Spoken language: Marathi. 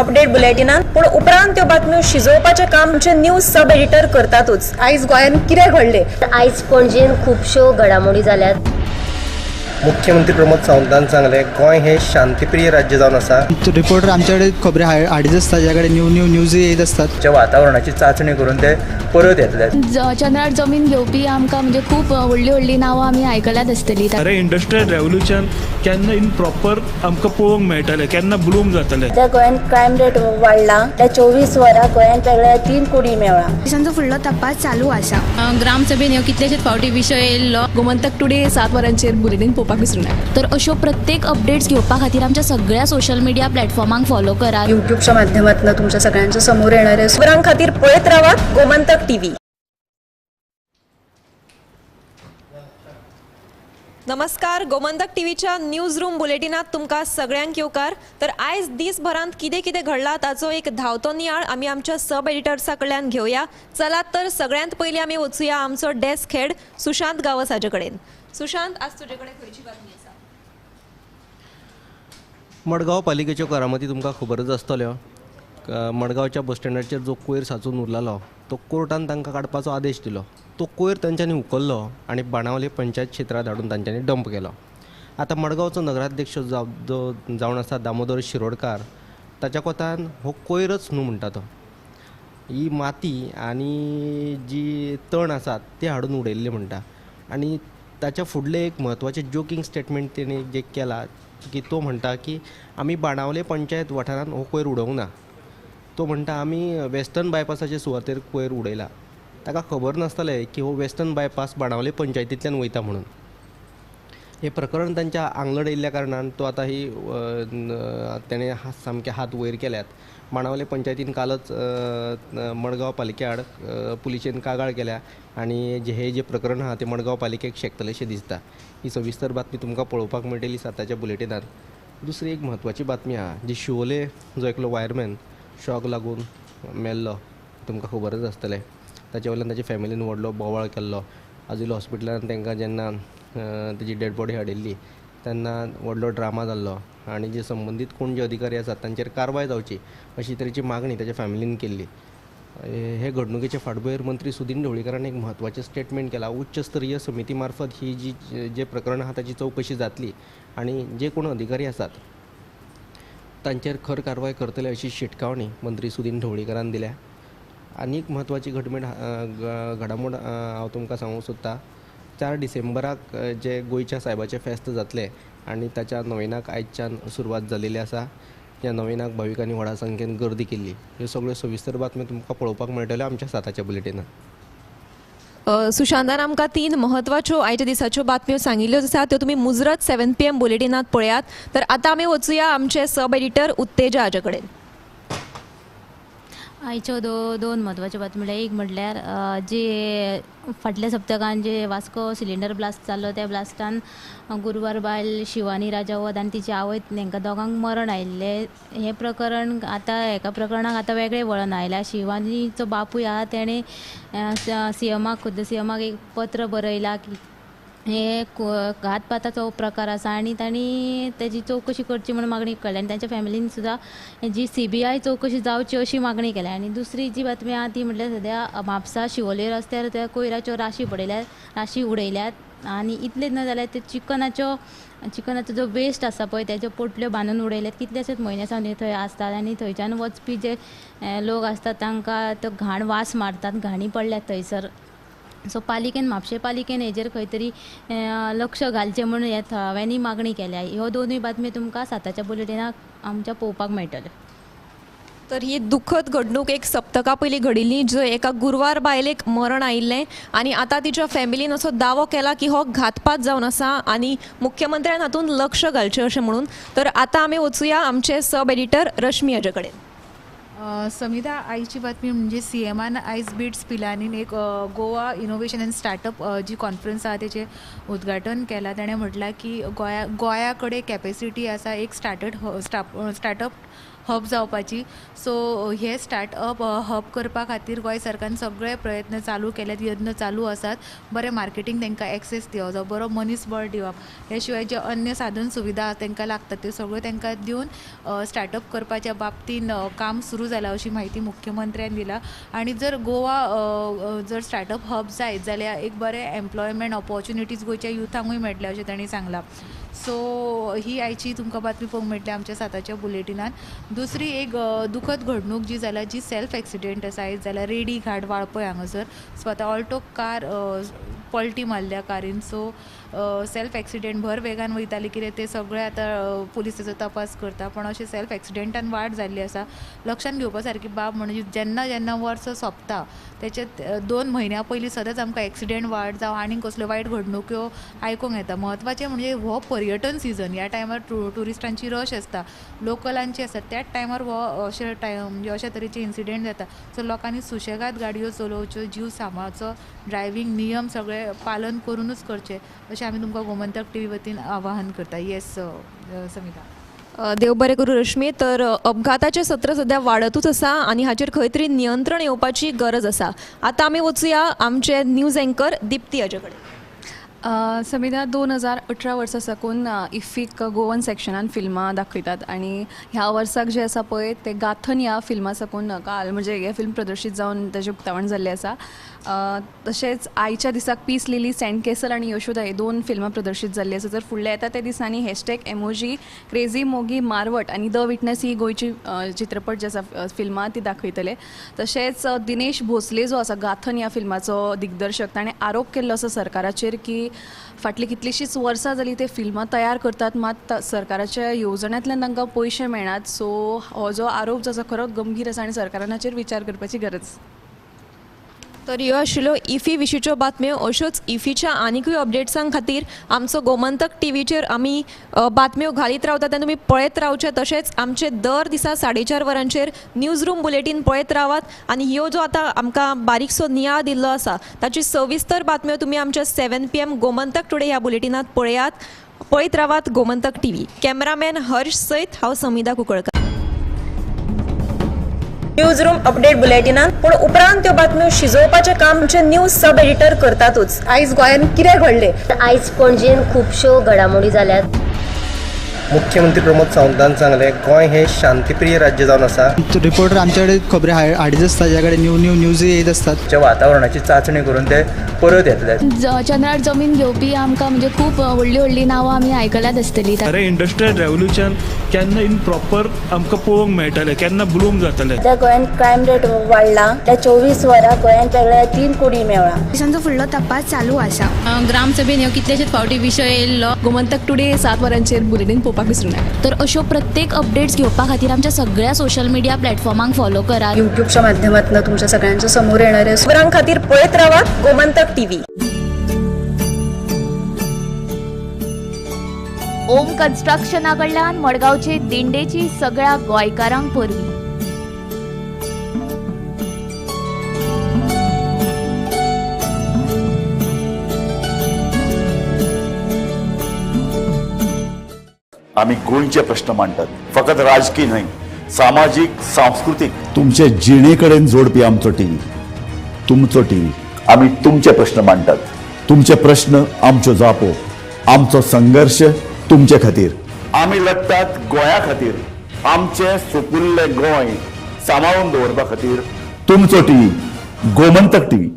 अपडेट बुलेटिनात, पूण उपरांत त्यो बातम्यो शिजोवपाचें काम आमचे न्यूज सब एडिटर करतातूच। आयज गोंयान कितें घडलें? आयज पणजेन खुबश्यो घडामोडी जाल्यात। मुख्यमंत्री प्रमोद सावंतान सांगले गोंय हे शांतीप्रिय राज्य जावन आसा। रिपोर्टर आमच्याकडे खबरी हाडीत आसता, ज्याकडे न्यूज येत असतात। वातावरणाची चाचणी करून ते परत येतले। चंद्रार जमीन घेवपी आमकां म्हणजे खूब व्हडली नांवां आमी आयकल्यात आसतली। अरे इंडस्ट्रियल रेवल्युशन केन्ना इन प्रॉपर आमकां पळोवंक मेळटलें, केन्ना ब्लूम जातलें। त्या गोंयान क्रायम रेट वाडला। त्या 24 वरां गोंयान वेगळ्या 3 कोडी मेळ्ळा। देशांचो फुडलो तपास चालू आसा। ग्रामसभेन ह्यो कितलेशेच फावटी विशय येयल्लो। गोमंतक टुडे 7 वरांचेर बुलेटिन पळोवपाक विसरूं नाका। तर अश्यो प्रत्येक अपडेट्स घेवपा खातीर आमच्या सगळ्या सोशल मिडिया प्लॅटफॉर्मांक फॉलो करा। युट्यूबच्या माध्यमातून तुमच्या सगळ्यांच्या समोर येणारे खबरां खातीर पळयत रावात गोमंतक टीव्ही। नमस्कार, गोमंतक टीव्हीच्या न्यूज रूम बुलेटिनात तुमकां सगळ्यांक येवकार। तर आयज दिसभरांत कितें कितें घडलां ताचो एक धांवतो नियाळ आमी आमच्या सब एडिटर्सा कडल्यान घेवया। चलात तर सगळ्यांत पयलीं आमी वचुया आमचो डेस्क हेड सुशांत गावस हाजे कडेन। सुशांत, आज तुजे कडेन खंयची बातमी आसा? मडगांव पालिकेच्यो करामती तुमकां खबरच आसतल्यो। मडगांवच्या बस स्टँडाचेर जो कोयर सांचून उरलेलो तो कोर्टान तांकां काडपाचो आदेश दिलो। तो कोयर तांच्यांनी उखल्लो आनी बाणावले पंचायत क्षेत्रांत हाडून तांच्यांनी डंप केलो। आतां मडगांवचो नगराध्यक्ष जावन आसा दामोदर शिरोडकार, ताच्या कोतान हो कोयरच न्हू म्हणटा तो। ही माती आनी जी तण आसात ते हाडून उडयल्ली म्हणटा। आनी ताच्या फुडलें एक म्हत्वाचें जोकिंग स्टेटमेंट तेणी जे केला की तो म्हणटा की आमी बाणावले पंचायत वाठारांत हो कोयर उडोवंक ना। तो म्हणटा आमी वेस्टर्न बायपासाचे सुवातेर कोयर उडयला। ताका खबर नासतलें की हो वेस्टर्न बायपास बाणावले पंचायतींतल्यान वयता म्हणून। हे प्रकरण तांच्या आंगलड येयल्ल्या कारणान तो आतां ही तेणें सामके हात वयर केल्यात। बाणावले पंचायतीन कालच मडगांव पालिके आड पुलिशेन कागाळ केल्या आनी हे प्रकरण आहा ते मडगांव पालिकेक शेकतलेशें दिसता। ही सविस्तर बातमी तुमकां पळोवपाक मेळटली साताच्या बुलेटिनांत। दुसरी एक म्हत्वाची बातमी आहा जी शिवोले जो एकलो वायरमॅन शॉक लागून मेल्लो, तुमकां खबरच आसतलें। ताचे वयल्यान ताचे फॅमिलीन व्हडलो बोवाळ केल्लो। आजिलो हॉस्पिटलांत तांकां जेन्ना ताची डेड बॉडी हाडिल्ली तेन्ना व्हडलो ड्रामा जाल्लो आनी जे संबंदीत कोण जे अधिकारी आसात तांचेर कारवाय जावची अशी तरेची मागणी ताच्या फॅमिलीन केल्ली। हे घडणुकेचे फाटभुंयेर मंत्री सुदीन ढवळीकरान एक म्हत्वाचें स्टेटमेंट केलां। उच्चस्तरीय समिती मार्फत ही जे प्रकरण आहा ताची चवकशी जातली आनी जे कोण अधिकारी आसात तांचेर खर कारवाय करतले अशी शिटकावणी मंत्री सुदीन ढवळीकरान दिल्या। आनी एक म्हत्वाची घडामोड हांव तुमकां सांगूंक सोदतां। 4 डिसेंबराक जे गोंयच्या सायबाचें फेस्त जातलें आनी ताच्या नोवेनाक आयजच्यान सुरवात जालेली आसा। ह्या नोवेनाक भाविकांनी व्हडा संख्येन गर्दी केल्ली। ह्यो सगळ्यो सविस्तर बातम्यो तुमकां पळोवपाक मेळटल्यो आमच्या साताच्या बुलेटिनांत। सुशांतान आमकां 3 म्हत्वाच्यो आयच्या दिसाच्यो बातम्यो सांगिल्ल्यो आसात त्यो तुमी मुजरत 7 PM बुलेटिनांत पळयात। तर आतां आमी वचुया आमचे सब एडिटर उत्तेजा हाजे कडेन। आयच्यो दोन म्हत्वाच्यो बातम्यो एक म्हटल्यार जे फाटल्या सप्तकान जे वास्को सिलिंडर ब्लास्ट जाल्लो त्या ब्लास्टान गुरुवार बायल शिवानी राजा वध आनी तिची आवय तांकां दोगांक मरण आयिल्लें। हें प्रकरण आतां हेका प्रकरणाक आतां वेगळें वळण आयल्या। शिवानीचो बापूय आहा तेणें सीएमाक एक पत्र बरयलां की हे घातपाताचो प्रकार आसा आनी तांणी तेजी चवकशी करची म्हणून मागणी केल्या आनी तांच्या फॅमिलीन सुद्दां जी CBI चवकशी जावची अशी मागणी केल्या। आनी दुसरी जी बातमी आहा ती म्हटल्यार सद्या म्हापसा शिवोले रस्त्यार त्या कोयराच्यो राशी उडयल्यात आनी इतलेच न जाल्यार ते चिकनाचो जो वेस्ट आसा पळय तेज्यो पोटल्यो बांदून उडयल्यात। कितलेशेच म्हयने सावन थंय आसतात आनी थंयच्यान वचपी जे लोक आसतात तांकां तो घाण वास मारतात, घाणी पडल्यात थंयसर। सो म्हापशे पालिकेन हेजेर खंय तरी लक्ष घालचें म्हणून ह्या थळाव्यांनी मागणी केल्या। ह्यो दोनूय बातम्यो तुमकां साताच्या बुलेटिनाक आमच्या पळोवपाक मेळटल्यो। तर ही दुखद घडणूक एक सप्तका पयलीं घडिल्ली, जो एका गुरवार बायलेक मरण आयिल्लें आनी आतां तिच्या फॅमिलीन असो दावो केला की हो घातपात जावन आसा आनी मुख्यमंत्र्यान हातूंत लक्ष घालचें अशें म्हणून। तर आतां आमी वचुया आमचे सब एडिटर रश्मी हाजे कडेन। समिधा, आयची बातमी म्हणजे सीएमान आयज बिट्स पिलानीन एक गोवा इनोव्हेशन अँड स्टार्टअप जी कॉन्फरन्स आहा तेचें उद्घाटन केलां। ताणें म्हटलां की गोंया कडेन कॅपेसिटी आसा एक स्टार्टअप हब जावपाची. सो हे स्टार्टअप हब करपा खातीर गोंय सरकारान सगळे प्रयत्न चालू केल्यात, यत्न चालू आसात. बरें मार्केटींग तांकां एक्सेस दिवप, बरो मनीसबळ दिवप, हे शिवाय जे अन्य साधन सुविधा तांकां लागतात त्यो सगळ्यो तांकां दिवन स्टार्टअप करपाच्या बाबतीन काम सुरू जालां अशी माहिती मुख्यमंत्र्यान दिला. आणि जर गोवा जर स्टार्टअप हब जायत जाल्यार एक बरें एम्प्लॉयमेंट ऑपॉर्च्युनिटीज गोंयच्या युथांकूय मेळटले अशें तांणी सांगलां. सो ही आयची तुमकां बातमी पळोवंक मेळटली आमच्या 7च्या बुलेटिनान. दुसरी एक दुखद घडणूक जी जाल्या, जी सेल्फ एक्सिडेंट आसा आयज जाल्यार रेडी घाट वाळपय हांगासर. स्वता ऑल्टो कार पलटी मारल्या कारीन. सो सेल्फ एक्सिडेंट भर वेगान वयताली कितें ते सगळें आतां पुलिसाचो तपास करता. पण अशें सेल्फ एक्सिडेंटान वाड जाल्ली आसा. लक्षांत घेवपा सारकी बाब म्हणजे जेन्ना जेन्ना वर्स सोंपता तेचे 2 म्हयन्या पयलीं सदांच आमकां एक्सिडेंट वाड जावं आनीक कसल्यो वायट घडणुक्यो आयकूंक येता. म्हत्वाचें म्हणजे हो पर्यटन सिजन, ह्या टायमार ट्युरिस्टांची रश आसता, लोकलांची आसता, त्याच टायमार हो अशे म्हणजे अशा तरेचे इन्सिडेंट जाता. सो लोकांनी सुशेगाद गाडयो चलोवच्यो, जीव सांबाळचो, ड्रायव्हींग नियम सगळे पालन करूनच करचे अशें आमी तुमकां गोमंतक टीव्ही वतीन आवाहन करता. येस समिता. देव बरें करूं रश्मी. तर अपघाताचें सत्र सध्या वाडतूच आसा आनी हाचेर खंय तरी नियंत्रण येवपाची गरज आसा. आतां आमी वचुया आमचे न्यूज एंकर दिप्ती हाचे कडेन. समिधा 2018 वर्सा साकून इफीक गोवन सेक्शनान फिल्मां दाखयतात आनी ह्या वर्साक जे आसा पळय ते गाथन ह्या फिल्मा साकून काल म्हणजे हे फिल्म प्रदर्शीत जावन तेजें उक्तावण जाल्लें आसा. तशेंच आयच्या दिसाक पीस लिली, सेंट केसल आनी यशोदा हे 2 फिल्मां प्रदर्शीत जाल्ली आसा. जर फुडल्या येता त्या दिसांनी #एमोजी, क्रेझी मोगी, मारवट आनी द विटनस ही गोंयची चित्रपट जे आसा फिल्मां ती दाखयतले. तशेंच दिनेश भोसले जो आसा गाथन ह्या फिल्माचो दिग्दर्शक, ताणें आरोप केल्लो आसा सरकाराचेर की फाटली कितलींशींच वर्सां जालीं ते फिल्मां तयार करतात मात सरकाराच्या येवजण्यांतल्यान तांकां पयशे मेळनात. सो हो जो आरोप जो आसा खरोच गंभीर आसा आनी सरकारान हाचेर विचार करपाची गरज. तर ह्यो आशिल्ल्यो इफी विशींच्यो बातम्यो. अश्योच इफीच्या आनीकूय अपडेट्सां खातीर आमचो गोमंतक टीव्हीचेर आमी बातम्यो घालीत रावता तेन्ना तुमी पळयत रावचे. तशेंच आमचे दर दिसा 4:30 वरांचेर न्यूज रूम बुलेटीन पळयत रावात. आनी ह्यो जो आतां आमकां बारीकसो नियाळ दिल्लो आसा ताची सविस्तर बातम्यो तुमी आमच्या 7 PM गोमंतक टुडे ह्या बुलेटिनांत पळयत रावात गोमंतक टीव्ही. कॅमेरामॅन हर्ष सयत हांव समिधा कुंकळकर. न्यूज रूम अपडेट बुलेटिनान पूण उपरांत त्यो बातम्यो शिजोवपाचें काम आमचे न्यूज सब एडिटर करतातूच. आयज गोंयान कितें घडलें? आयज पणजेन खुबश्यो घडामोडी जाल्यात. मुख्यमंत्री प्रमोद सावंतान सांगलें गोंय हें शांतीप्रिय राज्य जावन आसा. रिपोर्टर आमच्याकडे खबरी हाडीत आसता, ज्याकडे न्यूज येत असतात. वातावरणाची चाचणी करून ते परत येतले. चंद्रार जमीन घेवपी आमकां म्हणजे खूब व्हडली नांवां आमी आयकल्यात आसतलीं. अरे इंडस्ट्रियल रेव्होल्युशन केन्ना इन प्रॉपर आमकां पळोवंक मेळटलें, केन्ना ब्लूम जातलें. त्या गोंयान क्रायम रेट वाडला. त्या 24 वरां गोंयान वेगळ्या 3 कुडी मेळ्ळा. देशांचो फुडलो तपास चालू आसा. ग्रामसभेन ह्यो कितलेशेच फावटी विशय येयल्लो. गोमंतक टुडे 7 वरांचेर बुलेटीन पळोवपाक विसरूं नाका. तर अश्यो प्रत्येक अपडेट्स घेवपा खातीर आमच्या सगळ्या सोशल मिडिया प्लॅटफॉर्मांक फॉलो करात. युट्यूबच्या माध्यमातून तुमच्या सगळ्यांच्या समोर येणारे खबरां खातीर पळयत रावात गोमंतक टीव्ही. ओम कन्स्ट्रक्शना कडल्यान मडगांवचे दिंडेची सगळ्या गोंयकारांक परबी. आम्ही गोंयचे प्रश्न मांडटात, फकत राजकीय न्हय, सामाजिक, सांस्कृतिक. तुमचे जिणेकडेन जोडपी आमचो टीव्ही, तुमचो टीव्ही. आम्ही तुमचे प्रश्न मांडटात. तुमचे प्रश्न आमच्यो जापो, आमचो संघर्ष तुमचे खातीर. आम्ही लढटात गोंया खातीर. आमचे सोपुल्ले गोंय सांबाळून दवरपा खातीर. तुमचो टीव्ही, गोमंतक टीव्ही.